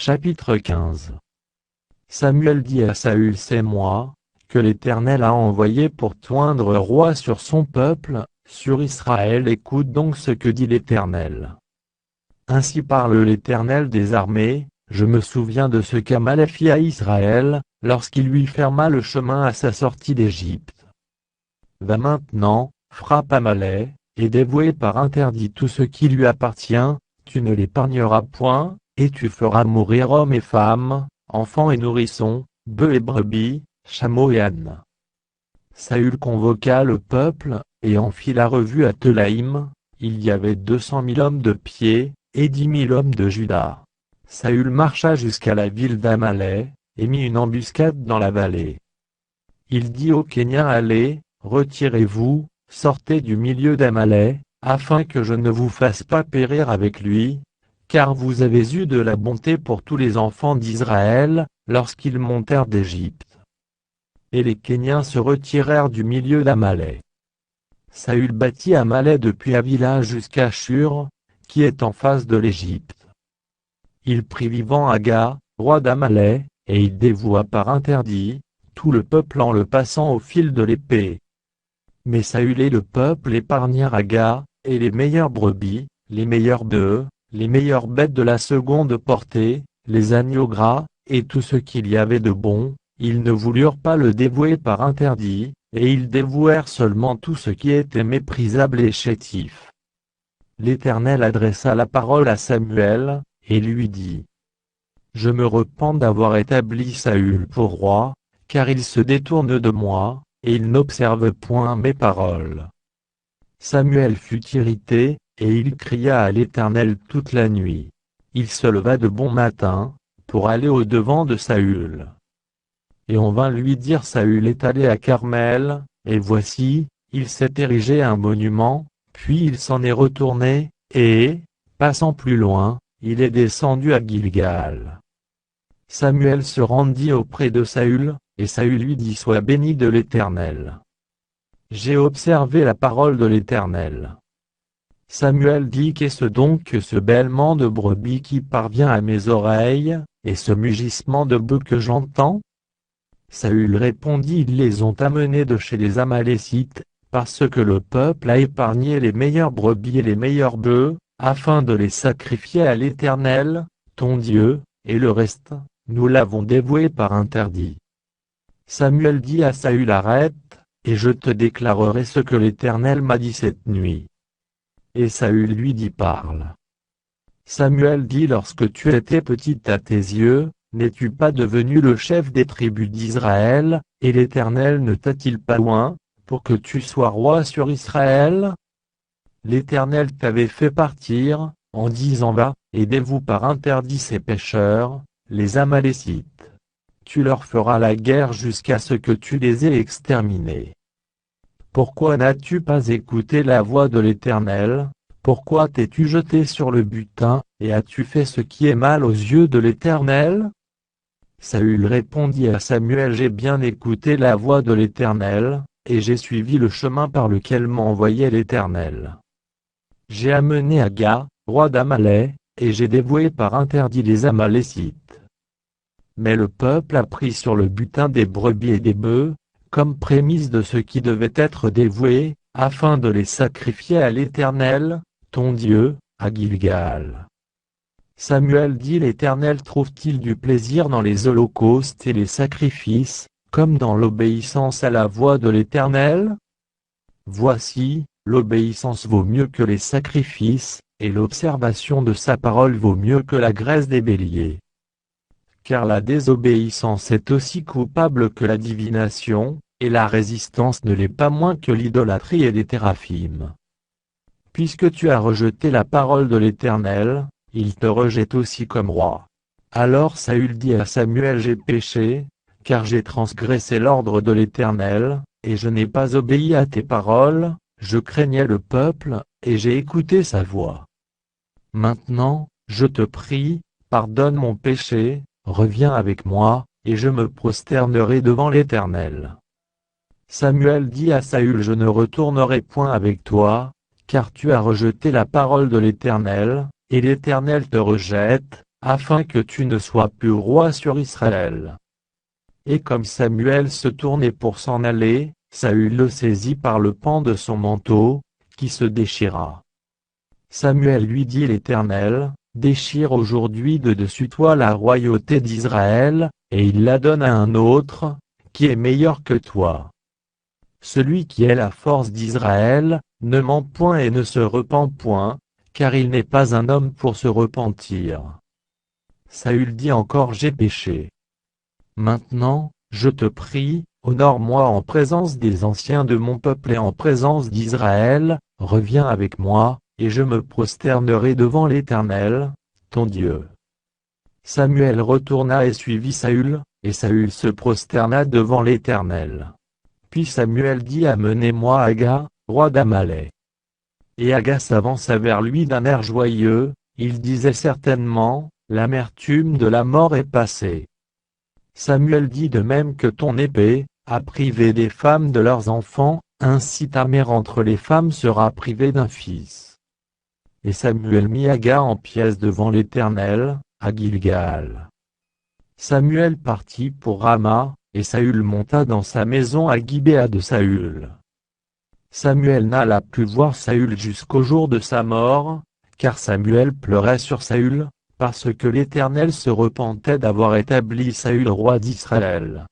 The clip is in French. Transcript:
Chapitre 15. Samuel dit à Saül: C'est moi, que l'Éternel a envoyé pour t'oindre roi sur son peuple, sur Israël. Écoute donc ce que dit l'Éternel. Ainsi parle l'Éternel des armées, je me souviens de ce qu'Amalek fit à Israël, lorsqu'il lui ferma le chemin à sa sortie d'Égypte. Va maintenant, frappe Amalek, et dévoué par interdit tout ce qui lui appartient, tu ne l'épargneras point, et tu feras mourir hommes et femmes, enfants et nourrissons, bœufs et brebis, chameaux et ânes. Saül convoqua le peuple, et en fit la revue à Telaïm. Il y avait 200 000 hommes de pied, et 10 000 hommes de Juda. Saül marcha jusqu'à la ville d'Amalek, et mit une embuscade dans la vallée. Il dit aux Kéniens: Allez, retirez-vous, sortez du milieu d'Amalek, afin que je ne vous fasse pas périr avec lui, car vous avez eu de la bonté pour tous les enfants d'Israël, lorsqu'ils montèrent d'Égypte. Et les Kéniens se retirèrent du milieu d'Amalek. Saül bâtit Amalek depuis Havila jusqu'à Shur, qui est en face de l'Égypte. Il prit vivant Aga, roi d'Amalek, et il dévoua par interdit tout le peuple en le passant au fil de l'épée. Mais Saül et le peuple épargnèrent Aga, et les meilleures brebis, les meilleurs bœufs, les meilleures bêtes de la seconde portée, les agneaux gras, et tout ce qu'il y avait de bon. Ils ne voulurent pas le dévouer par interdit, et ils dévouèrent seulement tout ce qui était méprisable et chétif. L'Éternel adressa la parole à Samuel, et lui dit: Je me repens d'avoir établi Saül pour roi, car il se détourne de moi, et il n'observe point mes paroles. Samuel fut irrité, et il cria à l'Éternel toute la nuit. Il se leva de bon matin, pour aller au-devant de Saül. Et on vint lui dire: Saül est allé à Carmel, et voici, il s'est érigé un monument, puis il s'en est retourné, et, passant plus loin, il est descendu à Gilgal. Samuel se rendit auprès de Saül, et Saül lui dit: Sois béni de l'Éternel. J'ai observé la parole de l'Éternel. Samuel dit: Qu'est-ce donc que ce bêlement de brebis qui parvient à mes oreilles, et ce mugissement de bœufs que j'entends? Saül répondit: Ils les ont amenés de chez les Amalécites, parce que le peuple a épargné les meilleures brebis et les meilleurs bœufs, afin de les sacrifier à l'Éternel, ton Dieu, et le reste, nous l'avons dévoué par interdit. Samuel dit à Saül: Arrête, et je te déclarerai ce que l'Éternel m'a dit cette nuit. Et Saül lui dit: Parle. Samuel dit: Lorsque tu étais petit à tes yeux, n'es-tu pas devenu le chef des tribus d'Israël, et l'Éternel ne t'a-t-il pas loin, pour que tu sois roi sur Israël? L'Éternel t'avait fait partir, en disant: Va, et dévoue par interdit ces pécheurs, les Amalécites. Tu leur feras la guerre jusqu'à ce que tu les aies exterminés. Pourquoi n'as-tu pas écouté la voix de l'Éternel? Pourquoi t'es-tu jeté sur le butin, et as-tu fait ce qui est mal aux yeux de l'Éternel? Saül répondit à Samuel: J'ai bien écouté la voix de l'Éternel, et j'ai suivi le chemin par lequel m'envoyait l'Éternel. J'ai amené Aga, roi d'Amalek, et j'ai dévoué par interdit les Amalécites. Mais le peuple a pris sur le butin des brebis et des bœufs, comme prémisse de ce qui devait être dévoué, afin de les sacrifier à l'Éternel, ton Dieu, à Gilgal. Samuel dit: L'Éternel trouve-t-il du plaisir dans les holocaustes et les sacrifices, comme dans l'obéissance à la voix de l'Éternel? Voici, l'obéissance vaut mieux que les sacrifices, et l'observation de sa parole vaut mieux que la graisse des béliers. Car la désobéissance est aussi coupable que la divination, et la résistance ne l'est pas moins que l'idolâtrie et les téraphimes. Puisque tu as rejeté la parole de l'Éternel, il te rejette aussi comme roi. Alors Saül dit à Samuel: J'ai péché, car j'ai transgressé l'ordre de l'Éternel, et je n'ai pas obéi à tes paroles, je craignais le peuple, et j'ai écouté sa voix. Maintenant, je te prie, pardonne mon péché, reviens avec moi, et je me prosternerai devant l'Éternel. Samuel dit à Saül: Je ne retournerai point avec toi, car tu as rejeté la parole de l'Éternel, et l'Éternel te rejette, afin que tu ne sois plus roi sur Israël. » Et comme Samuel se tournait pour s'en aller, Saül le saisit par le pan de son manteau, qui se déchira. Samuel lui dit: L'Éternel déchire aujourd'hui de dessus toi la royauté d'Israël, et il la donne à un autre, qui est meilleur que toi. Celui qui est la force d'Israël, ne ment point et ne se repent point, car il n'est pas un homme pour se repentir. Saül dit encore: J'ai péché. Maintenant, je te prie, honore-moi en présence des anciens de mon peuple et en présence d'Israël, reviens avec moi, et je me prosternerai devant l'Éternel, ton Dieu. Samuel retourna et suivit Saül, et Saül se prosterna devant l'Éternel. Puis Samuel dit: Amenez-moi Aga, roi d'Amalek. Et Aga s'avança vers lui d'un air joyeux, il disait certainement: L'amertume de la mort est passée. Samuel dit: De même que ton épée a privé des femmes de leurs enfants, ainsi ta mère entre les femmes sera privée d'un fils. Et Samuel mit Aga en pièces devant l'Éternel, à Gilgal. Samuel partit pour Rama, et Saül monta dans sa maison à Gibéa de Saül. Samuel n'alla plus voir Saül jusqu'au jour de sa mort, car Samuel pleurait sur Saül, parce que l'Éternel se repentait d'avoir établi Saül roi d'Israël.